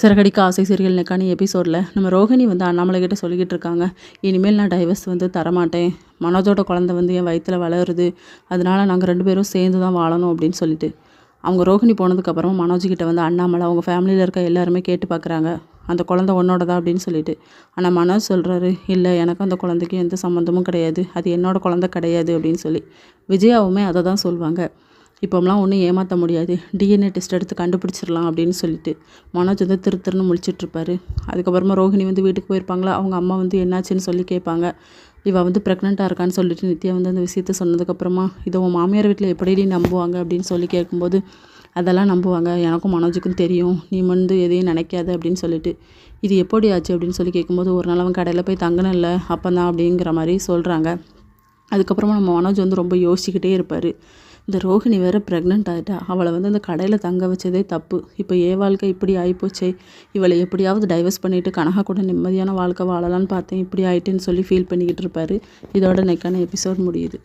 சிறகடிக்க ஆசை சீரியல் இன்னைக்கான எபிசோடில் நம்ம ரோஹிணி வந்து அண்ணாமலை கிட்ட சொல்லிக்கிட்டு இருக்காங்க. இனிமேல் நான் டைவர்ஸ் வந்து தரமாட்டேன். மனோஜோட குழந்தை வந்து என் வயிற்றில் வளருது. அதனால நாங்கள் 2 பேரும் சேர்ந்து தான் வாழணும் அப்படின்னு சொல்லிட்டு அவங்க ரோஹிணி போனதுக்கப்புறமா மனோஜ்கிட்ட வந்து அண்ணாமலை அவங்க ஃபேமிலியில் இருக்க எல்லாருமே கேட்டு பார்க்குறாங்க. அந்த குழந்தை உன்னோடதா அப்படின்னு சொல்லிட்டு. ஆனால் மனோஜ் சொல்கிறாரு, இல்லை எனக்கு அந்த குழந்தைக்கு எந்த சம்மந்தமும் கிடையாது, அது என்னோட குழந்தை கிடையாது அப்படின்னு சொல்லி. விஜயாவுமே அதை தான் சொல்லுவாங்க. இப்போம்லாம் ஒன்றும் ஏமாற்ற முடியாது, டிஎன்ஏ டெஸ்ட் எடுத்து கண்டுபிடிச்சிடலாம் அப்படின்னு சொல்லிட்டு மனோஜ் வந்து திருன்னு முழிச்சிட்ருப்பாரு. அதுக்கப்புறமா ரோஹிணி வந்து வீட்டுக்கு போயிருப்பாங்களா, அவங்க அம்மா வந்து என்னாச்சுன்னு சொல்லி கேட்பாங்க. இவள் வந்து ப்ரெக்னெண்ட்டாக இருக்கான்னு சொல்லிட்டு நித்யா வந்து அந்த விஷயத்த சொன்னதுக்கப்புறமா இதை உன் மாமியார் வீட்டில் எப்படி நம்புவாங்க அப்படின்னு சொல்லி கேட்கும்போது, அதெல்லாம் நம்புவாங்க, எனக்கும் மனோஜுக்கும் தெரியும், நீ வந்து எதையும் நினைக்காத அப்படின்னு சொல்லிட்டு. இது எப்படி ஆச்சு அப்படின்னு சொல்லி கேட்கும்போது, ஒரு நாள் அவன் கடையில் போய் தங்கணும் இல்லை அப்போ தான் அப்படிங்கிற மாதிரி சொல்கிறாங்க. அதுக்கப்புறமா நம்ம மனோஜ் வந்து ரொம்ப யோசிச்சுக்கிட்டே இருப்பார். இந்த ரோஹிணி வேறு ப்ரெக்னென்ட் ஆகிட்டா, அவளை வந்து அந்த கடையில் தங்க வச்சதே தப்பு. இப்போ வாழ்க்கை இப்படி ஆகிப்போச்சே, இவளை எப்படியாவது டைவர்ஸ் பண்ணிவிட்டு கனகா கூட நிம்மதியான வாழ்க்கை வாழலான்னு பார்த்தேன், இப்படி ஆகிட்டேன்னு சொல்லி ஃபீல் பண்ணிக்கிட்டு இருப்பார். இதோட இன்னைக்கான எபிசோட் முடியுது.